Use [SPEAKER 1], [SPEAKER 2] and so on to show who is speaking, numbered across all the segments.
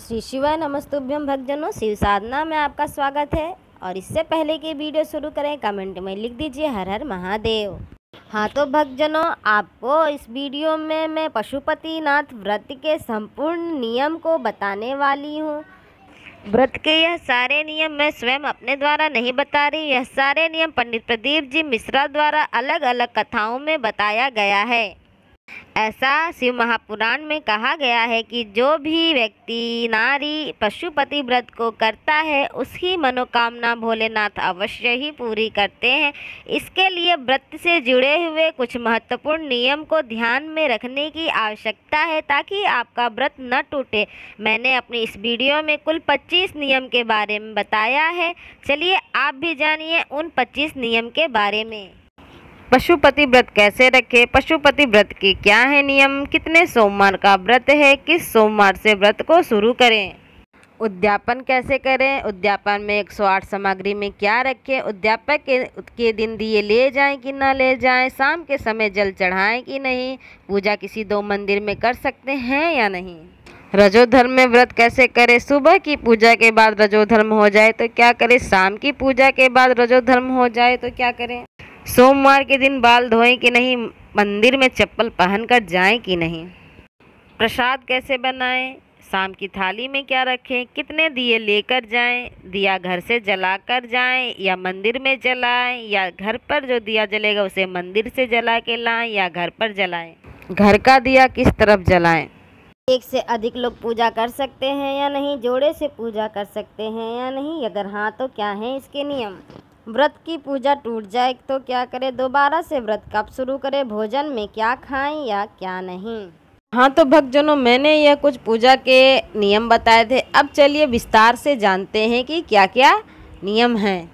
[SPEAKER 1] श्री शिवाय नमस्तुभ्यम भक्तजनों, शिव साधना में आपका स्वागत है। और इससे पहले कि वीडियो शुरू करें, कमेंट में लिख दीजिए हर हर महादेव। हाँ तो भक्तजनों, आपको इस वीडियो में मैं पशुपतिनाथ व्रत के संपूर्ण नियम को बताने वाली हूँ। व्रत के यह सारे नियम मैं स्वयं अपने द्वारा नहीं बता रही, यह सारे नियम पंडित प्रदीप जी मिश्रा द्वारा अलग अलग कथाओं में बताया गया है। ऐसा शिव महापुराण में कहा गया है कि जो भी व्यक्ति नारी पशुपति व्रत को करता है उसकी मनोकामना भोलेनाथ अवश्य ही पूरी करते हैं। इसके लिए व्रत से जुड़े हुए कुछ महत्वपूर्ण नियम को ध्यान में रखने की आवश्यकता है ताकि आपका व्रत न टूटे। मैंने अपनी इस वीडियो में कुल 25 नियम के बारे में बताया है। चलिए आप भी जानिए उन 25 नियम के बारे में। पशुपति व्रत कैसे रखें, पशुपति व्रत के क्या है नियम, कितने सोमवार का व्रत है, किस सोमवार से व्रत को शुरू करें, उद्यापन कैसे करें, उद्यापन में 108 सामग्री में क्या रखें, उद्यापक के दिन दिए ले जाएं कि न ले जाएं, शाम के समय जल चढ़ाएं कि नहीं, पूजा किसी 2 मंदिर में कर सकते हैं या नहीं, रजोधर्म में व्रत कैसे करें, सुबह की पूजा के बाद रजोधर्म हो जाए तो क्या करें, शाम की पूजा के बाद रजोधर्म हो जाए तो क्या करें, सोमवार के दिन बाल धोएं कि नहीं, मंदिर में चप्पल पहनकर जाएं कि नहीं, प्रसाद कैसे बनाएं, शाम की थाली में क्या रखें, कितने दिए लेकर जाएं, दिया घर से जलाकर जाएं या मंदिर में जलाएं, या घर पर जो दिया जलेगा उसे मंदिर से जला के लाएं या घर पर जलाएं, घर का दिया किस तरफ जलाएं, एक से अधिक लोग पूजा कर सकते हैं या नहीं, जोड़े से पूजा कर सकते हैं या नहीं, अगर हाँ तो क्या है इसके नियम, व्रत की पूजा टूट जाए तो क्या करें, दोबारा से व्रत कब शुरू करें, भोजन में क्या खाएं या क्या नहीं। हाँ तो भक्तजनों, मैंने यह कुछ पूजा के नियम बताए थे। अब चलिए विस्तार से जानते हैं कि क्या क्या नियम हैं।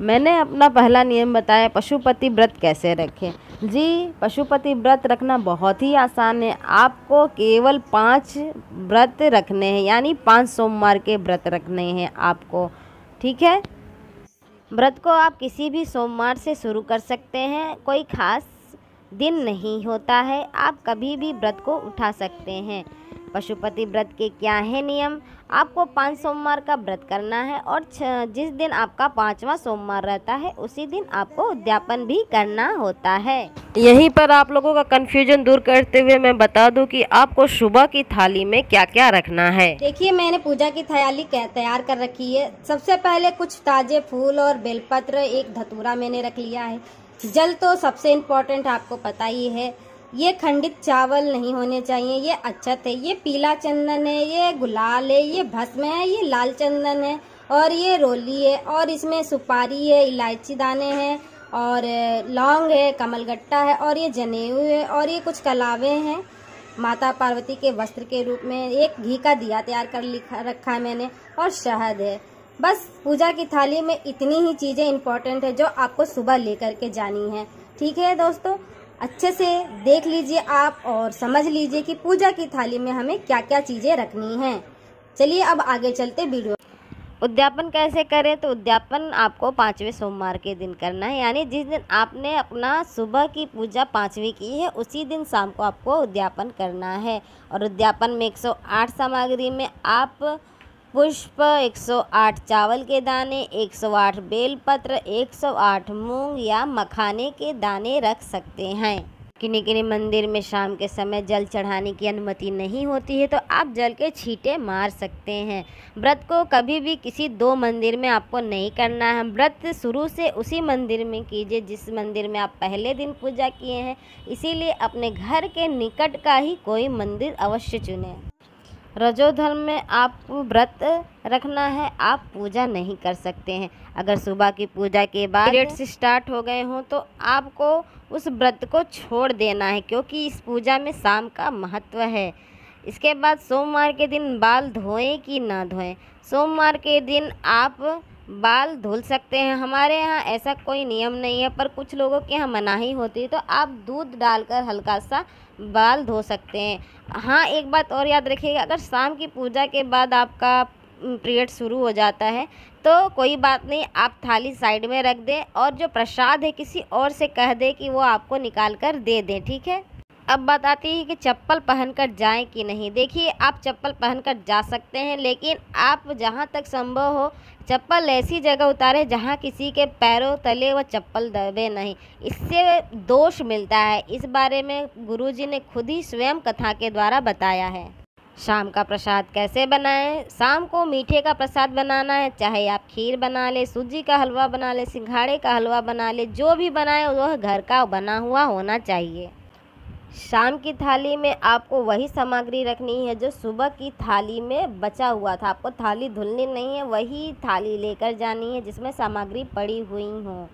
[SPEAKER 1] मैंने अपना पहला नियम बताया, पशुपति व्रत कैसे रखें। जी, पशुपति व्रत रखना बहुत ही आसान है। आपको केवल 5 व्रत रखने हैं, यानी 5 सोमवार के व्रत रखने हैं आपको, ठीक है। व्रत को आप किसी भी सोमवार से शुरू कर सकते हैं, कोई खास दिन नहीं होता है, आप कभी भी व्रत को उठा सकते हैं। पशुपति व्रत के क्या है नियम, आपको 5 सोमवार का व्रत करना है और जिस दिन आपका 5वां सोमवार रहता है उसी दिन आपको उद्यापन भी करना होता है। यहीं पर आप लोगों का कंफ्यूजन दूर करते हुए मैं बता दूं कि आपको सुबह की थाली में क्या क्या रखना है। देखिए, मैंने पूजा की थाली तैयार कर रखी है। सबसे पहले कुछ ताजे फूल और बेलपत्र, एक धतूरा मैंने रख लिया है। जल तो सबसे इम्पोर्टेंट आपको पता ही है। ये खंडित चावल नहीं होने चाहिए, ये अक्षत है, ये पीला चंदन है, ये गुलाल है, ये भस्म है, ये लाल चंदन है और ये रोली है, और इसमें सुपारी है, इलायची दाने हैं और लौंग है, कमलगट्टा है और ये जनेऊ है और ये कुछ कलावे हैं माता पार्वती के वस्त्र के रूप में। एक घी का दिया तैयार कर रखा है मैंने और शहद है। बस पूजा की थाली में इतनी ही चीजें इम्पोर्टेंट है जो आपको सुबह लेकर के जानी है, ठीक है दोस्तों। अच्छे से देख लीजिए आप और समझ लीजिए कि पूजा की थाली में हमें क्या क्या चीजें रखनी हैं। चलिए अब आगे चलते वीडियो। उद्यापन कैसे करें, तो उद्यापन आपको 5वें सोमवार के दिन करना है, यानी जिस दिन आपने अपना सुबह की पूजा 5वीं की है उसी दिन शाम को आपको उद्यापन करना है। और उद्यापन में 108 सामग्री में आप पुष्प, 108 चावल के दाने, 108 बेलपत्र, 108 मूंग या मखाने के दाने रख सकते हैं। किन्हीं किन्हीं मंदिर में शाम के समय जल चढ़ाने की अनुमति नहीं होती है तो आप जल के छींटे मार सकते हैं। व्रत को कभी भी किसी 2 मंदिर में आपको नहीं करना है। व्रत शुरू से उसी मंदिर में कीजिए जिस मंदिर में आप पहले दिन पूजा किए हैं, इसीलिए अपने घर के निकट का ही कोई मंदिर अवश्य चुनें। रजोधर्म में आप व्रत रखना है, आप पूजा नहीं कर सकते हैं। अगर सुबह की पूजा के बाद पीरियड्स स्टार्ट हो गए हों तो आपको उस व्रत को छोड़ देना है, क्योंकि इस पूजा में शाम का महत्व है। इसके बाद सोमवार के दिन बाल धोएं कि ना धोएं। सोमवार के दिन आप बाल धुल सकते हैं। हमारे यहाँ ऐसा कोई नियम नहीं है, पर कुछ लोगों के यहाँ मनाही होती है, तो आप दूध डालकर हल्का सा बाल धो सकते हैं। हाँ, एक बात और याद रखिएगा, अगर शाम की पूजा के बाद आपका पीरियड शुरू हो जाता है तो कोई बात नहीं, आप थाली साइड में रख दें और जो प्रसाद है किसी और से कह दें कि वो आपको निकाल कर दे दें, ठीक है। अब बात आती है कि चप्पल पहनकर जाएं कि नहीं। देखिए, आप चप्पल पहनकर जा सकते हैं, लेकिन आप जहां तक संभव हो चप्पल ऐसी जगह उतारें जहां किसी के पैरों तले वह चप्पल दबे नहीं। इससे दोष मिलता है। इस बारे में गुरुजी ने खुद ही स्वयं कथा के द्वारा बताया है। शाम का प्रसाद कैसे बनाएं। शाम को मीठे का प्रसाद बनाना है, चाहे आप खीर बना ले, सूजी का हलवा बना ले, सिंघाड़े का हलवा बना ले, जो भी बनाए वह घर का बना हुआ होना चाहिए। शाम की थाली में आपको वही सामग्री रखनी है जो सुबह की थाली में बचा हुआ था। आपको थाली धुलनी नहीं है, वही थाली लेकर जानी है जिसमें सामग्री पड़ी हुई हो।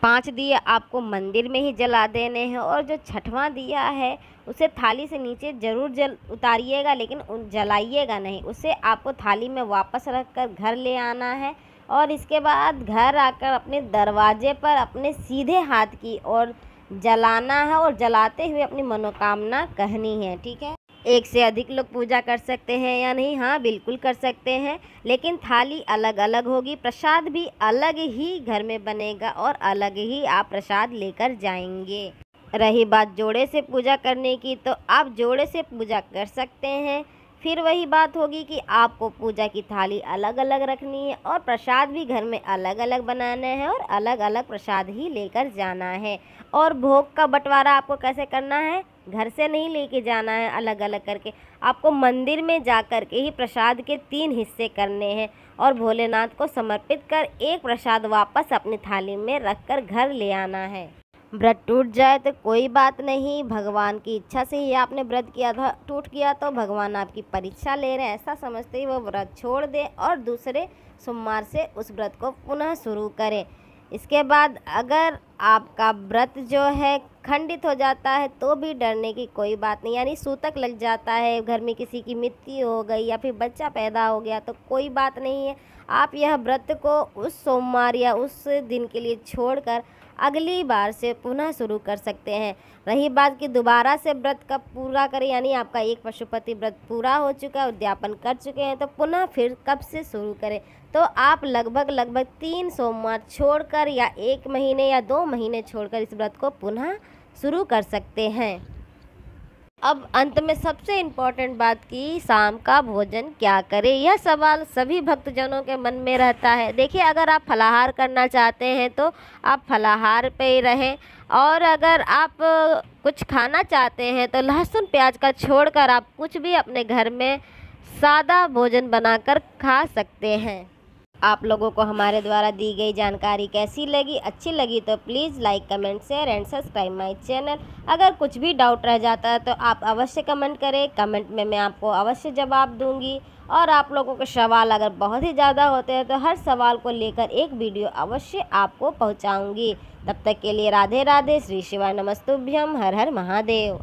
[SPEAKER 1] 5 दिए आपको मंदिर में ही जला देने हैं, और जो छठवां दिया है उसे थाली से नीचे ज़रूर उतारिएगा, लेकिन जलाइएगा नहीं। उसे आपको थाली में वापस रखकर घर ले आना है, और इसके बाद घर आकर अपने दरवाजे पर अपने सीधे हाथ की ओर जलाना है, और जलाते हुए अपनी मनोकामना कहनी है। ठीक है। एक से अधिक लोग पूजा कर सकते हैं या नहीं? हाँ, बिल्कुल कर सकते हैं, लेकिन थाली अलग अलग होगी, प्रसाद भी अलग ही घर में बनेगा और अलग ही आप प्रसाद लेकर जाएंगे। रही बात जोड़े से पूजा करने की, तो आप जोड़े से पूजा कर सकते हैं। फिर वही बात होगी कि आपको पूजा की थाली अलग अलग रखनी है, और प्रसाद भी घर में अलग अलग बनाना है, और अलग अलग प्रसाद ही लेकर जाना है। और भोग का बंटवारा आपको कैसे करना है? घर से नहीं लेके जाना है अलग अलग करके, आपको मंदिर में जा कर के ही प्रसाद के 3 हिस्से करने हैं, और भोलेनाथ को समर्पित कर एक प्रसाद वापस अपनी थाली में रखकर घर ले आना है। व्रत टूट जाए तो कोई बात नहीं, भगवान की इच्छा से ही आपने व्रत किया था, टूट गया तो भगवान आपकी परीक्षा ले रहे हैं, ऐसा समझते ही वो व्रत छोड़ दें और दूसरे सोमवार से उस व्रत को पुनः शुरू करें। इसके बाद अगर आपका व्रत जो है खंडित हो जाता है तो भी डरने की कोई बात नहीं, यानी सूतक लग जाता है, घर में किसी की मृत्यु हो गई या फिर बच्चा पैदा हो गया तो कोई बात नहीं है। आप यह व्रत को उस सोमवार या उस दिन के लिए छोड़कर अगली बार से पुनः शुरू कर सकते हैं। रही बात कि दोबारा से व्रत कब पूरा करें, यानी आपका एक पशुपति व्रत पूरा हो चुका है, उद्यापन कर चुके हैं, तो पुनः फिर कब से शुरू करें? तो आप लगभग 3 सोमवार छोड़कर या 1 महीने या 2 महीने छोड़कर इस व्रत को पुनः शुरू कर सकते हैं। अब अंत में सबसे इम्पोर्टेंट बात कि शाम का भोजन क्या करें, यह सवाल सभी भक्तजनों के मन में रहता है। देखिए, अगर आप फलाहार करना चाहते हैं तो आप फलाहार पे ही रहें, और अगर आप कुछ खाना चाहते हैं तो लहसुन प्याज का छोड़कर आप कुछ भी अपने घर में सादा भोजन बनाकर खा सकते हैं। आप लोगों को हमारे द्वारा दी गई जानकारी कैसी लगी? अच्छी लगी तो please like, comment, share and subscribe my channel. अगर कुछ भी डाउट रह जाता है तो आप अवश्य कमेंट करें, कमेंट में मैं आपको अवश्य जवाब दूंगी। और आप लोगों के सवाल अगर बहुत ही ज़्यादा होते हैं तो हर सवाल को लेकर एक वीडियो अवश्य आपको पहुँचाऊँगी। तब तक के लिए राधे राधे, श्री शिवाय नमस्तुभ्यम, हर हर महादेव।